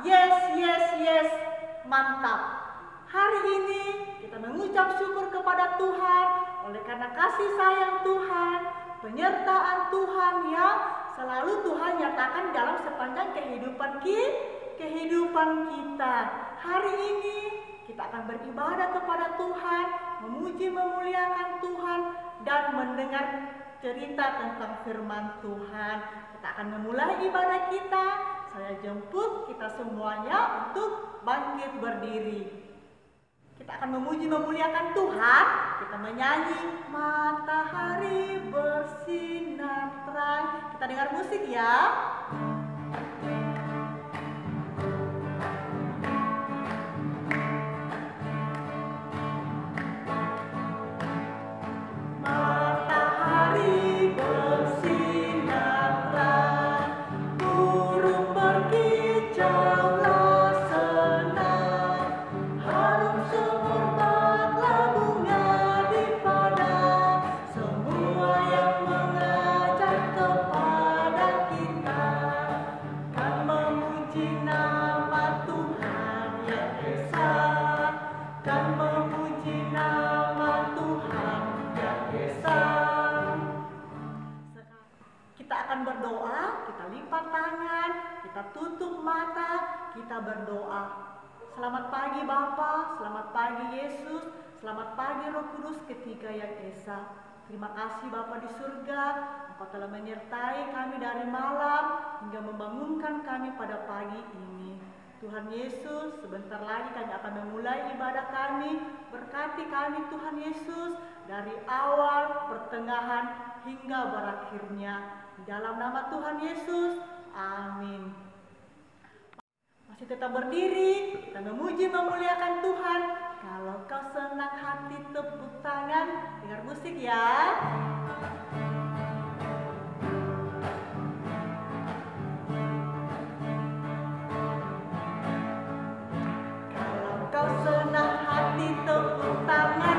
Yes, yes, yes. Mantap. Hari ini kita mengucap syukur kepada Tuhan oleh karena kasih sayang Tuhan, penyertaan Tuhan yang selalu Tuhan nyatakan dalam sepanjang kehidupan kita. Hari ini kita akan beribadah kepada Tuhan, memuji memuliakan Tuhan dan mendengar cerita tentang firman Tuhan. Kita akan memulai ibadah kita. Saya jemput kita semuanya untuk bangkit berdiri. Kita akan memuji memuliakan Tuhan. Kita menyanyi matahari bersinar terang. Kita dengar musik ya. Tutup mata, kita berdoa. Selamat pagi Bapa, selamat pagi Yesus, selamat pagi Roh Kudus ketiga yang esa. Terima kasih Bapa di surga, Engkau telah menyertai kami dari malam hingga membangunkan kami pada pagi ini. Tuhan Yesus, sebentar lagi kami akan memulai ibadah kami. Berkati kami Tuhan Yesus dari awal, pertengahan hingga berakhirnya. Di dalam nama Tuhan Yesus, amin. Masih tetap berdiri, kita memuji memuliakan Tuhan. Kalau kau senang hati tepuk tangan, dengar musik ya. Kalau kau senang hati tepuk tangan.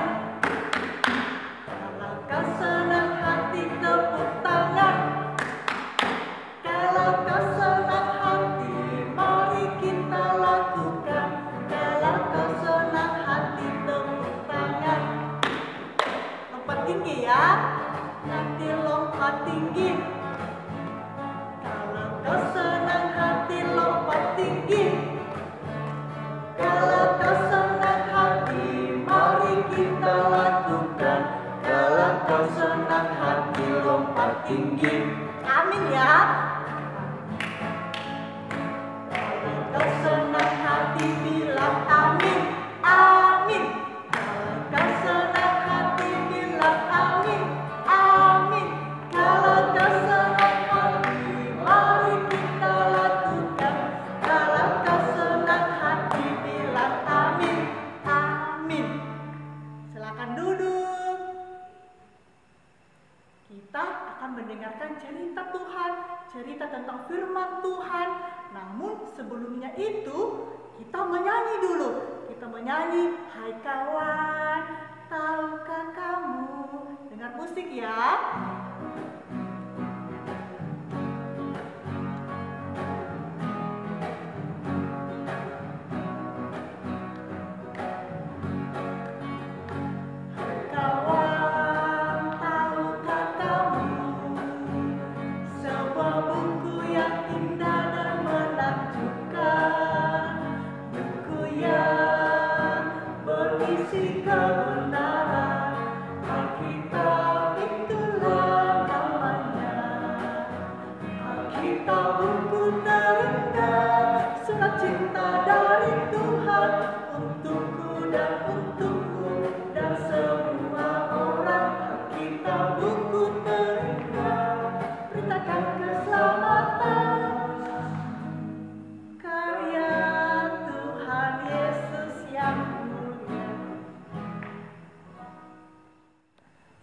Kalau kau senang hati tepuk tangan. Kalau kau senang hati, mari kita lakukan. Kalau kau senang hati tepuk tangan. Lompat tinggi ya. Nanti lompat tinggi. Kalau kau senang hati lompat tinggi. Kalau kau senang hati, mari kita lakukan. Kalau kau senang hati lompat tinggi. Amin ya. Kalau kau senang hati bilang amin, amin. Kalau kau senang hati bilang amin, amin. Kalau kau senang hati, mari kita lakukan. Kalau kau senang hati bilang amin, amin. Silakan duduk. Kita akan mendengarkan cerita Tuhan, cerita tentang firman Tuhan. Namun sebelumnya itu kita menyanyi dulu. Kita menyanyi, hai kawan, tahukah kamu? Dengar musik ya. Cinta dari Tuhan untukku dan untukmu dan semua orang. Kita buku terindah, beritakan keselamatan karya Tuhan Yesus yang mulia.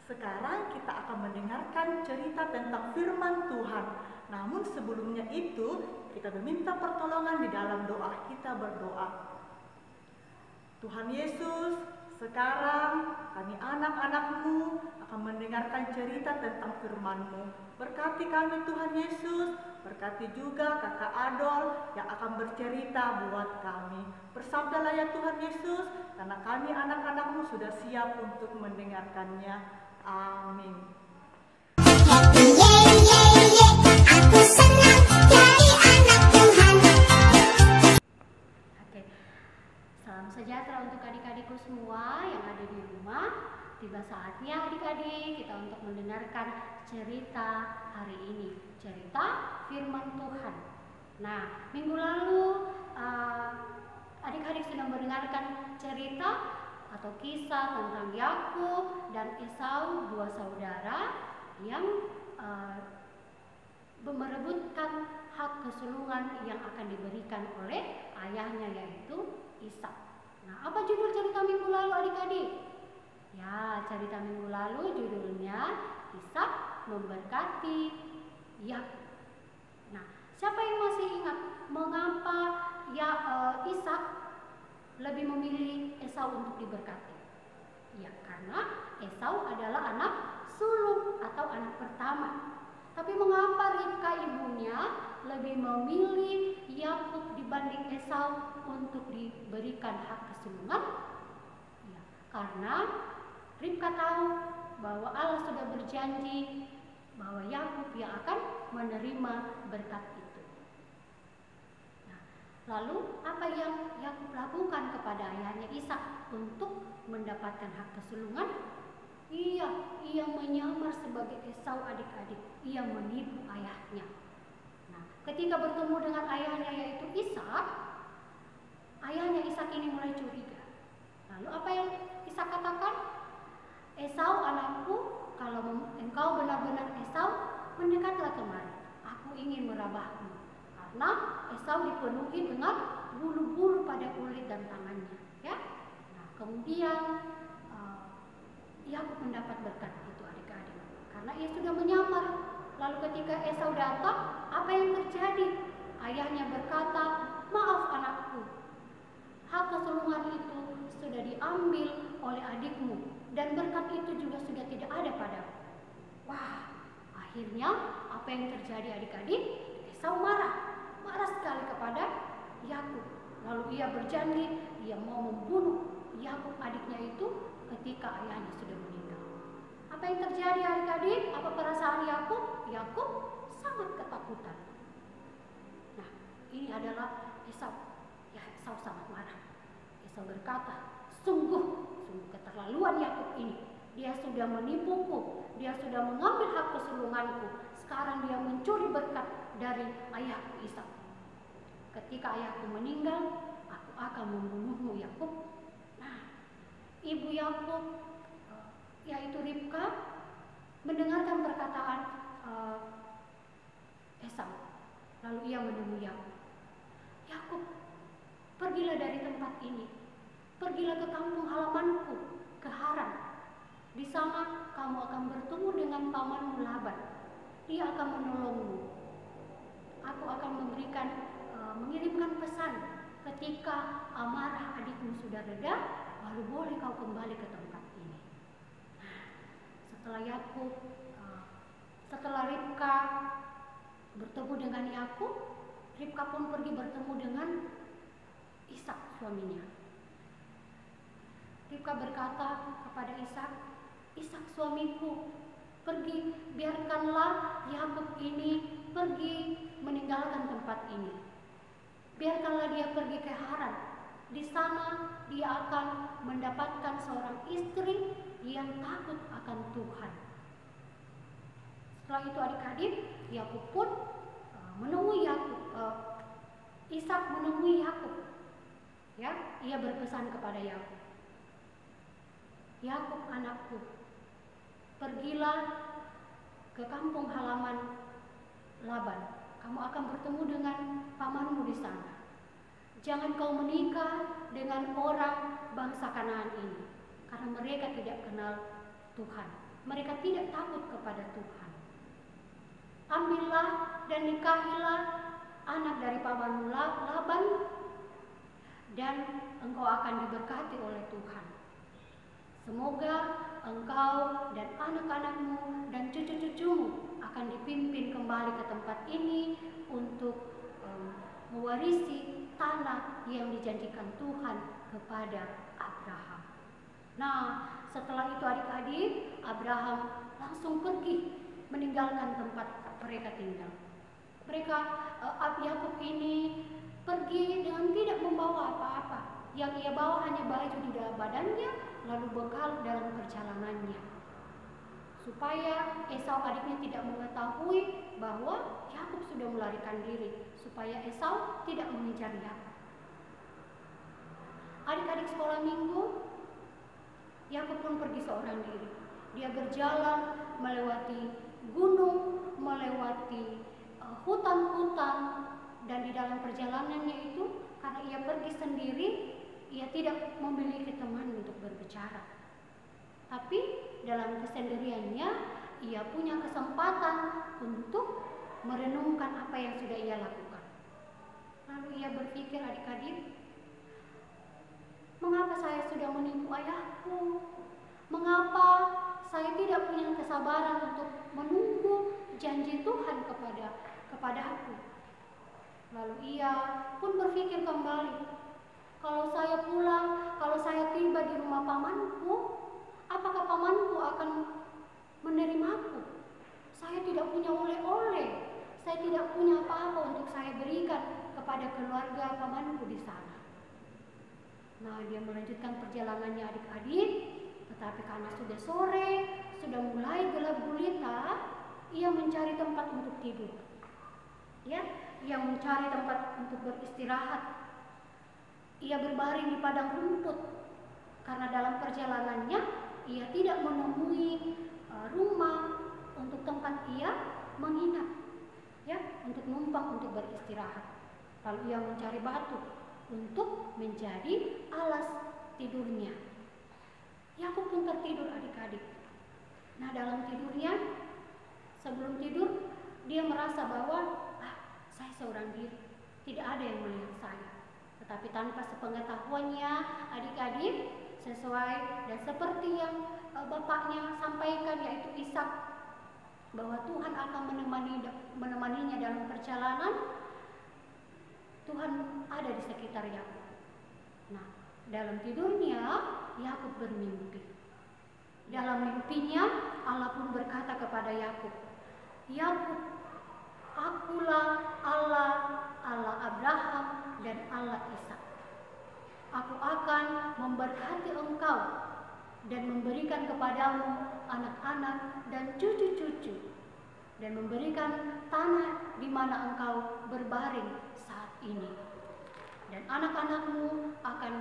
Sekarang kita akan mendengarkan cerita tentang firman Tuhan. Namun sebelumnya itu kita meminta pertolongan di dalam doa. Kita berdoa. Tuhan Yesus, sekarang kami anak-anak-Mu akan akan mendengarkan cerita tentang firman-Mu. Berkati kami Tuhan Yesus, berkati juga kakak Adol yang akan bercerita buat kami. Bersabdalah ya Tuhan Yesus, karena kami anak-anak-Mu sudah siap untuk mendengarkannya. Amin. Aku senang jadi anak Tuhan. Oke, salam sejahtera untuk adik-adikku semua yang ada di rumah. Tiba saatnya adik-adik kita untuk mendengarkan cerita hari ini, cerita firman Tuhan. Nah, minggu lalu adik-adik sudah mendengarkan cerita atau kisah tentang Yakub dan Esau, dua saudara yang merebutkan hak kesulungan yang akan diberikan oleh ayahnya, yaitu Ishak. Nah, apa judul cerita minggu lalu adik-adik? Ya, cerita minggu lalu judulnya Ishak memberkati Yakub. Nah, siapa yang masih ingat mengapa Ishak lebih memilih Esau untuk diberkati? Ya, karena Esau adalah anak sulung atau anak pertama. Tapi mengapa Ribka ibunya lebih memilih Yakub dibanding Esau untuk diberikan hak kesulungan? Ya, karena Ribka tahu bahwa Allah sudah berjanji bahwa Yakub yang akan menerima berkat itu. Nah, lalu apa yang Yakub lakukan kepada ayahnya Ishak untuk mendapatkan hak kesulungan? Ia menyamar sebagai Esau adik-adik. Ia menipu ayahnya. Nah, ketika bertemu dengan ayahnya yaitu Ishak, ayahnya Ishak ini mulai curiga. Lalu apa yang Ishak katakan? Esau anakku, kalau engkau benar-benar Esau, mendekatlah kemari. Aku ingin merabahmu. Karena Esau dipenuhi dengan bulu-bulu pada kulit dan tangannya. Ya. Nah, kemudian Yakub mendapat berkat itu adik-adik, karena ia sudah menyamar. Lalu ketika Esau datang, apa yang terjadi? Ayahnya berkata, maaf anakku, hak kesulungan itu sudah diambil oleh adikmu dan berkat itu juga sudah tidak ada padamu. Wah, akhirnya apa yang terjadi adik-adik? Esau marah sekali kepada Yakub. Lalu ia berjanji ia mau membunuh Yakub adiknya itu ketika ayahnya sudah meninggal. Apa yang terjadi adik-adik? Apa perasaan Yakub? Yakub sangat ketakutan. Nah, ini adalah Esau. Ya, Esau sangat marah. Esau berkata, sungguh keterlaluan Yakub ini. Dia sudah menipuku, dia sudah mengambil hak kesulunganku. Sekarang dia mencuri berkat dari ayahku Ishak. Ketika ayahku meninggal, aku akan membunuhmu Yakub. Ibu Yakub, yaitu Ribka, mendengarkan perkataan Esau. Lalu ia menemui Yakub. Yakub, pergilah dari tempat ini. Pergilah ke kampung halamanku, ke Haran. Di sana kamu akan bertemu dengan pamanmu Laban. Dia akan menolongmu. Aku akan mengirimkan pesan ketika amarah adikmu sudah reda, lalu boleh kau kembali ke tempat ini. Setelah Ribka bertemu dengan Yakub, Ribka pun pergi bertemu dengan Ishak suaminya. Ribka berkata kepada Ishak, Ishak suamiku, pergi, biarkanlah Yakub ini pergi meninggalkan tempat ini. Biarkanlah dia pergi ke Haran. Di sana dia akan mendapatkan seorang istri yang takut akan Tuhan. Setelah itu adik-adik, Yakub pun menemui Ishak menemui Yakub. Ya, ia berpesan kepada Yakub, Yakub anakku, pergilah ke kampung halaman Laban. Kamu akan bertemu dengan pamanmu di sana. Jangan kau menikah dengan orang bangsa Kanaan ini, karena mereka tidak kenal Tuhan. Mereka tidak takut kepada Tuhan. Ambillah dan nikahilah anak dari pamanmu Laban, dan engkau akan diberkati oleh Tuhan. Semoga engkau dan anak-anakmu dan cucu-cucumu akan dipimpin kembali ke tempat ini untuk mewarisi tanah yang dijanjikan Tuhan kepada Abraham. Nah, setelah itu adik-adik, Abraham langsung pergi meninggalkan tempat mereka tinggal. Yakub ini pergi dengan tidak membawa apa-apa. Yang ia bawa hanya baju di dalam badannya, lalu bekal dalam perjalanannya. Supaya Esau adiknya tidak mengetahui bahwa Yakub sudah melarikan diri, supaya Esau tidak mengejar Yakub. Adik-adik sekolah minggu, Yakub pun pergi seorang diri. Dia berjalan melewati gunung, melewati hutan-hutan, dan di dalam perjalanannya itu, karena ia pergi sendiri, ia tidak memiliki teman untuk berbicara. Tapi dalam kesendiriannya, ia punya kesempatan untuk merenungkan apa yang sudah ia lakukan. Lalu ia berpikir, adik-adik, mengapa saya sudah menipu ayahku? Mengapa saya tidak punya kesabaran untuk menunggu janji Tuhan kepadaku? Lalu ia pun berpikir kembali, kalau saya pulang, kalau saya tiba di rumah pamanku, apakah pamanku akan menerimaku? Saya tidak punya oleh-oleh, saya tidak punya apa-apa untuk saya berikan kepada keluarga pamanku di sana. Nah, dia melanjutkan perjalanannya adik-adik, tetapi karena sudah sore, sudah mulai gelap gulita, ia mencari tempat untuk tidur. Ya, ia mencari tempat untuk beristirahat. Ia berbaring di padang rumput karena dalam perjalanannya ia tidak menemui rumah untuk tempat ia menginap, ya, untuk numpang untuk beristirahat. Lalu ia mencari batu untuk menjadi alas tidurnya. Yakub pun tertidur adik-adik. Nah, dalam tidurnya, sebelum tidur, dia merasa bahwa saya seorang diri, tidak ada yang melihat saya. Tetapi tanpa sepengetahuannya, adik-adik, sesuai dan seperti yang bapaknya sampaikan, yaitu Ishak, bahwa Tuhan akan menemaninya dalam perjalanan. Tuhan ada di sekitar Yakub. Nah, dalam tidurnya Yakub bermimpi. Dalam mimpinya Allah pun berkata kepada Yakub, Yakub, akulah Allah, Allah Abraham dan Allah Ishak. Aku akan memberkati engkau dan memberikan kepadamu anak-anak dan cucu-cucu, dan memberikan tanah di mana engkau berbaring saat ini. Dan anak-anakmu akan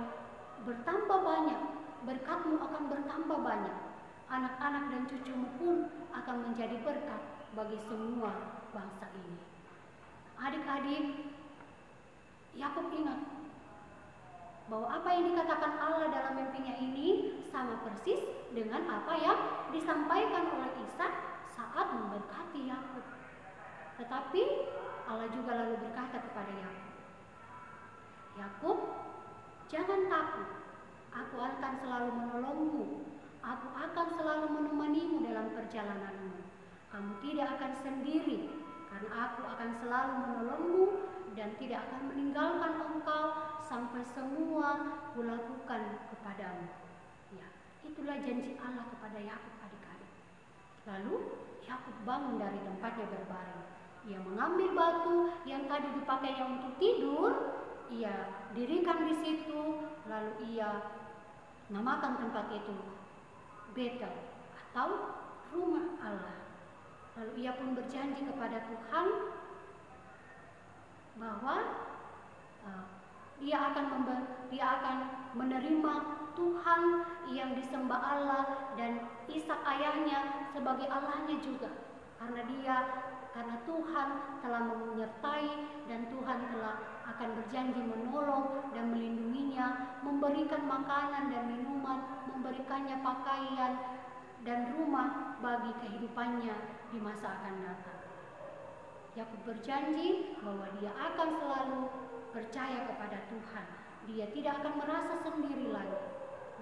bertambah banyak, berkatmu akan bertambah banyak. Anak-anak dan cucumu pun akan menjadi berkat bagi semua bangsa ini. Adik-adik, Yakub ingat bahwa apa yang dikatakan Allah dalam mimpinya ini sama persis dengan apa yang disampaikan oleh Ishak saat memberkati Yakub. Tetapi Allah juga lalu berkata kepada Yakub, Yakub, jangan takut, aku akan selalu menolongmu, aku akan selalu menemanimu dalam perjalananmu. Kamu tidak akan sendiri, karena aku akan selalu menolongmu dan tidak akan meninggalkan engkau sampai semua kulakukan kepadamu. Ya, itulah janji Allah kepada Yakub adik-adik. Lalu Yakub bangun dari tempatnya berbaring. Ia mengambil batu yang tadi dipakainya untuk tidur, ia dirikan di situ, lalu ia namakan tempat itu Betel atau rumah Allah. Lalu ia pun berjanji kepada Tuhan bahwa dia akan menerima Tuhan yang disembah Allah dan Ishak ayahnya sebagai Allahnya juga, karena Tuhan telah menyertai dan Tuhan telah akan berjanji menolong dan melindunginya, memberikan makanan dan minuman, memberikannya pakaian dan rumah bagi kehidupannya di masa akan datang. Yakub berjanji bahwa dia akan selalu percaya kepada Tuhan. Dia tidak akan merasa sendiri lagi.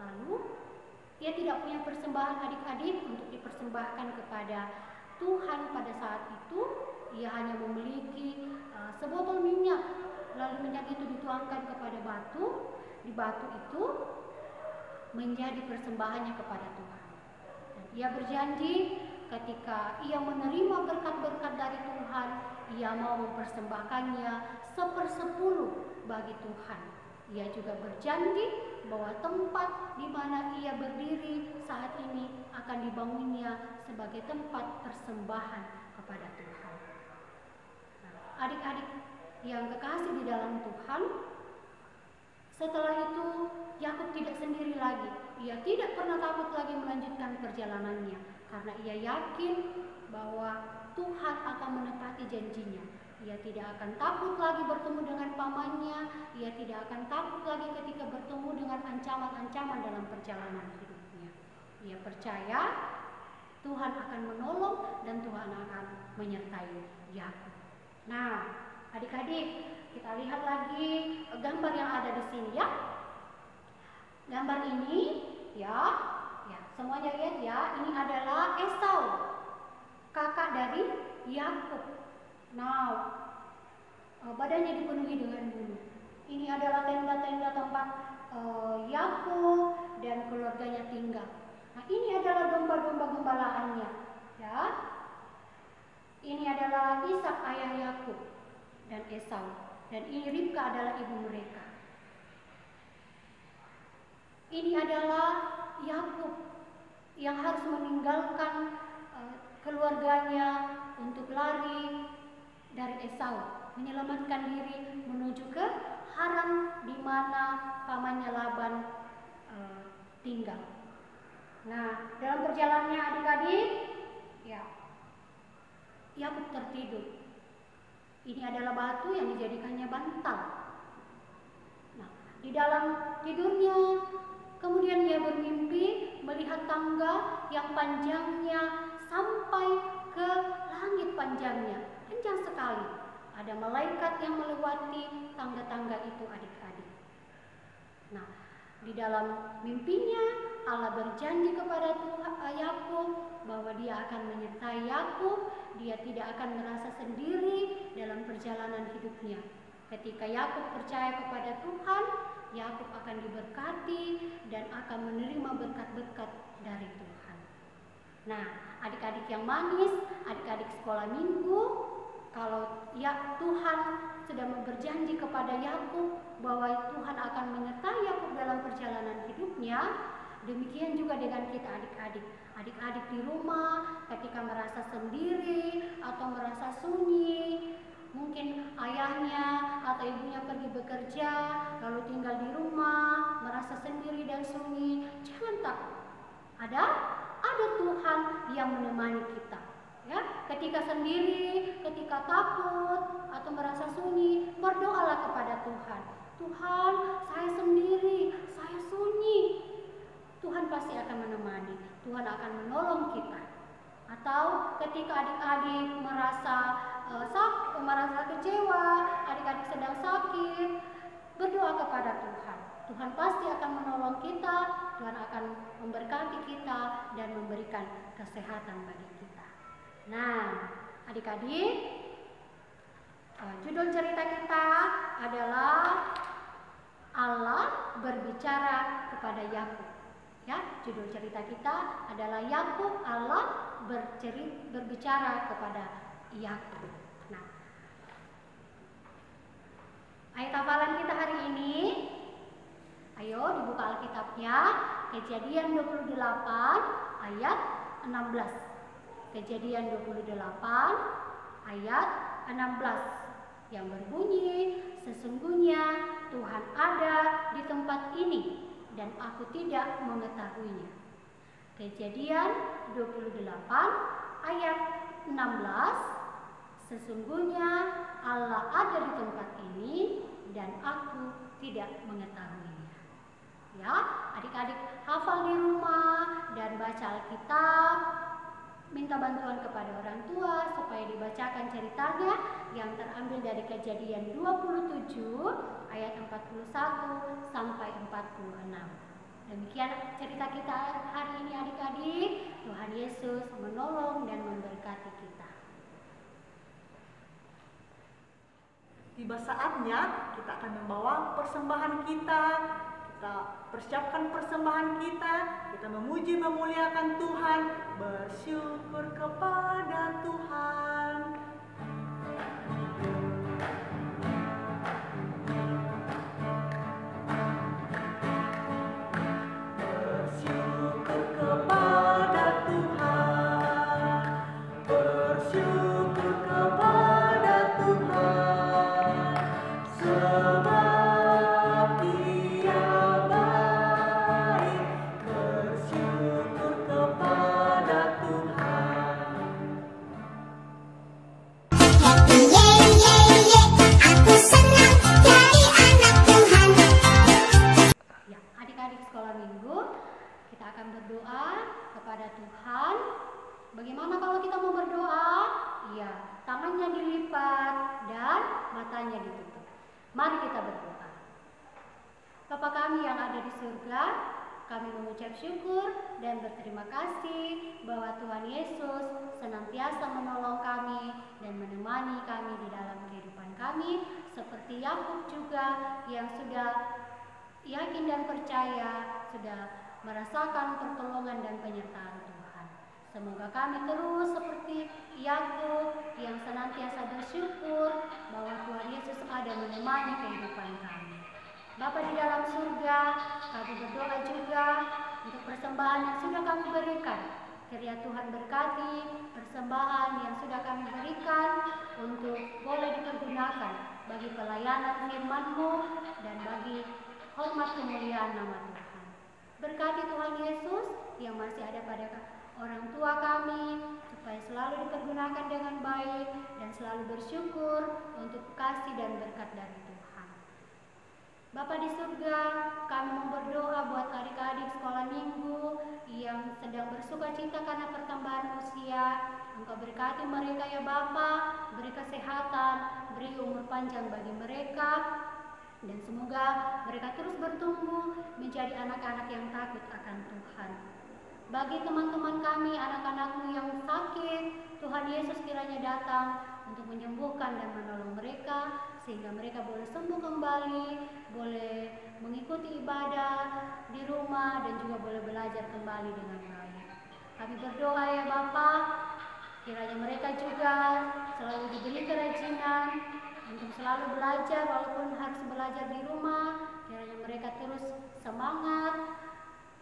Lalu Ia tidak punya persembahan adik-adik untuk dipersembahkan kepada Tuhan pada saat itu. Ia hanya memiliki sebotol minyak. Lalu minyak itu dituangkan kepada batu. Di batu itu menjadi persembahannya kepada Tuhan. Dan ia berjanji ketika ia menerima berkat-berkat dari Tuhan, ia mau mempersembahkannya 1/10 bagi Tuhan. Ia juga berjanji bahwa tempat di mana ia berdiri saat ini akan dibangunnya sebagai tempat persembahan kepada Tuhan. Nah, adik-adik yang kekasih di dalam Tuhan, setelah itu Yakub tidak sendiri lagi. Ia tidak pernah takut lagi melanjutkan perjalanannya karena ia yakin bahwa Tuhan akan menepati janjinya. Ia tidak akan takut lagi bertemu dengan pamannya. Ia tidak akan takut lagi ketika bertemu dengan ancaman-ancaman dalam perjalanan hidupnya. Ia percaya Tuhan akan menolong dan Tuhan akan menyertai Yakub. Nah, adik-adik, kita lihat lagi gambar yang ada di sini ya. Gambar ini ya, semuanya lihat ya. Ini adalah Esau, kakak dari Yakub. Nah, badannya dipenuhi dengan bulu. Ini adalah tenda-tenda tempat Yakub dan keluarganya tinggal. Nah, ini adalah domba-domba gembalaannya, ya. Ini adalah Ishak ayah Yakub dan Esau, dan ini Ribka adalah ibu mereka. Ini adalah Yakub yang harus meninggalkan keluarganya untuk lari dari Esau, menyelamatkan diri menuju ke Haran di mana pamannya Laban tinggal. Nah, dalam perjalanannya adik-adik, ya, Yakub tertidur. Ini adalah batu yang dijadikannya bantal. Nah, di dalam tidurnya, kemudian ia bermimpi melihat tangga yang panjangnya sampai ke langit panjangnya, panjang sekali. Ada malaikat yang melewati tangga-tangga itu adik-adik. Nah, di dalam mimpinya Allah berjanji kepada Yakub bahwa dia akan menyertai Yakub. Dia tidak akan merasa sendiri dalam perjalanan hidupnya. Ketika Yakub percaya kepada Tuhan, Yakub akan diberkati dan akan menerima berkat-berkat dari Tuhan. Nah, adik-adik yang manis, adik-adik sekolah minggu, kalau ya Tuhan sudah berjanji kepada Yakub bahwa Tuhan akan menyertai Yakub dalam perjalanan hidupnya, demikian juga dengan kita adik-adik. Adik-adik di rumah ketika merasa sendiri atau merasa sunyi, mungkin ayahnya atau ibunya pergi bekerja lalu tinggal di rumah, merasa sendiri dan sunyi, jangan takut. Ada Tuhan yang menemani kita. Ya, ketika sendiri, ketika takut atau merasa sunyi, berdoalah kepada Tuhan. Tuhan, saya sendiri, saya sunyi. Tuhan pasti akan menemani. Tuhan akan menolong kita. Atau ketika adik-adik merasa kecewa, adik-adik sedang sakit, berdoa kepada Tuhan. Tuhan pasti akan menolong kita. Tuhan akan memberkati kita dan memberikan kesehatan bagi kita. Nah, adik-adik, judul cerita kita adalah Allah berbicara kepada Yakub. Ya, judul cerita kita adalah Yakub, Allah berbicara kepada Yakub. Nah, ayat hafalan kita hari ini, ayo dibuka Alkitabnya, Kejadian 28 ayat 16. Kejadian 28 ayat 16 yang berbunyi, sesungguhnya Tuhan ada di tempat ini dan aku tidak mengetahuinya. Kejadian 28 ayat 16, sesungguhnya Allah ada di tempat ini dan aku tidak mengetahuinya. Ya, adik-adik hafal di rumah dan baca Alkitab. Minta bantuan kepada orang tua supaya dibacakan ceritanya yang terambil dari Kejadian 27 ayat 41 sampai 46. Demikian cerita kita hari ini adik-adik. Tuhan Yesus menolong dan memberkati kita. Tiba saatnya kita akan membawa persembahan kita. Kita persiapkan persembahan kita. Kita memuji memuliakan Tuhan, bersyukur kepada Tuhan. Bersyukur kepada Tuhan. Bersyukur kepada Tuhan. Sebab Dia baik. Bersyukur kepada Tuhan. Happy yeah yeah yeah, aku senang jadi anak Tuhan. Ya, adik-adik sekolah minggu, kita akan berdoa kepada Tuhan. Bagaimana kalau kita mau berdoa? Iya, tangannya dilipat dan matanya ditutup. Mari kita berdoa. Bapa kami yang ada di surga, kami mengucap syukur dan berterima kasih bahwa Tuhan Yesus senantiasa menolong kami dan menemani kami di dalam kehidupan kami, seperti Yakub juga yang sudah yakin dan percaya sudah merasakan pertolongan dan penyertaan Tuhan. Semoga kami terus seperti Yakub yang senantiasa bersyukur bahwa Tuhan Yesus ada menemani kehidupan kami. Bapa di dalam surga, kami berdoa juga untuk persembahan yang sudah kami berikan. Kiranya Tuhan berkati persembahan yang sudah kami berikan untuk boleh dipergunakan bagi pelayanan firman-Mu dan bagi hormat kemuliaan nama Tuhan. Berkati Tuhan Yesus yang masih ada pada orang tua kami, supaya selalu dipergunakan dengan baik dan selalu bersyukur untuk kasih dan berkat dari Tuhan. Bapa di surga, kami mau berdoa buat adik-adik sekolah minggu yang sedang bersuka cita karena pertambahan usia. Engkau berkati mereka ya Bapa, beri kesehatan, beri umur panjang bagi mereka, dan semoga mereka terus bertumbuh menjadi anak-anak yang takut akan Tuhan. Bagi teman-teman kami, anak-anak-Mu yang sakit, Tuhan Yesus kiranya datang untuk menyembuhkan dan menolong mereka, sehingga mereka boleh sembuh kembali, boleh mengikuti ibadah di rumah, dan juga boleh belajar kembali dengan baik. Kami berdoa ya Bapa, kiranya mereka juga selalu diberi kerajinan untuk selalu belajar walaupun harus belajar di rumah. Kiranya mereka terus semangat,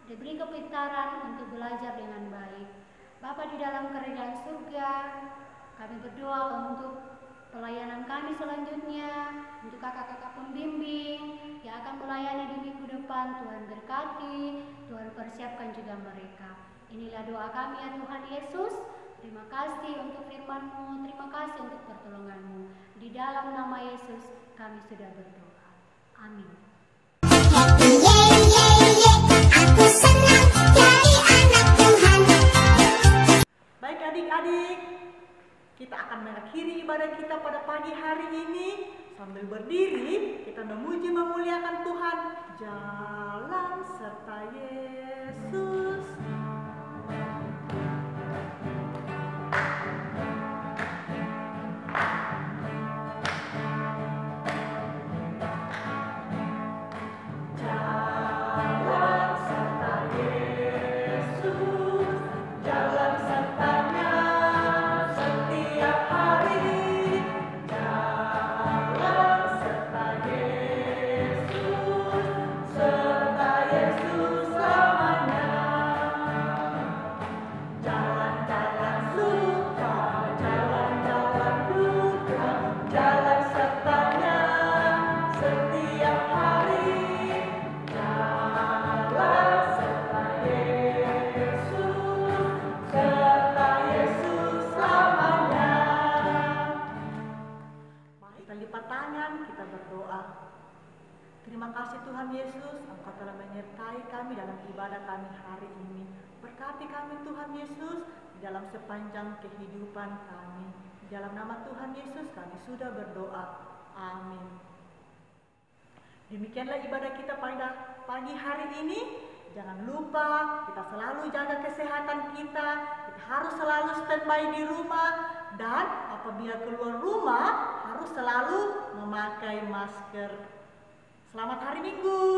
diberi kepintaran untuk belajar dengan baik. Bapa di dalam kerajaan surga, kami berdoa untuk pelayanan kami selanjutnya, untuk kakak-kakak pembimbing yang akan melayani di minggu depan. Tuhan berkati, Tuhan persiapkan juga mereka. Inilah doa kami ya Tuhan Yesus. Terima kasih untuk firman-Mu, terima kasih untuk pertolongan-Mu. Di dalam nama Yesus kami sudah berdoa. Amin. Happy yeah yeah yeah, aku senang jadi anak Tuhan. Baik adik-adik, kita akan mengakhiri ibadah kita pada pagi hari ini. Sambil berdiri, kita memuji memuliakan Tuhan. Jalan serta Yesus. Jalan serta Yesus, jalan sertanya setiap hari. Jalan serta Yesus selamanya. Jalan-jalan suka, jalan-jalan duka, jalan sertanya setiap hari. Jalan serta Yesus selamanya. Mari kita lipat tangan, kita berdoa. Terima kasih Tuhan Yesus, Engkau telah menyertai kami dalam ibadah kami hari ini. Berkati kami Tuhan Yesus di dalam sepanjang kehidupan kami. Di dalam nama Tuhan Yesus kami sudah berdoa. Amin. Demikianlah ibadah kita pada pagi hari ini. Jangan lupa kita selalu jaga kesehatan kita. Kita harus selalu standby di rumah. Dan apabila keluar rumah harus selalu memakai masker. Selamat hari Minggu.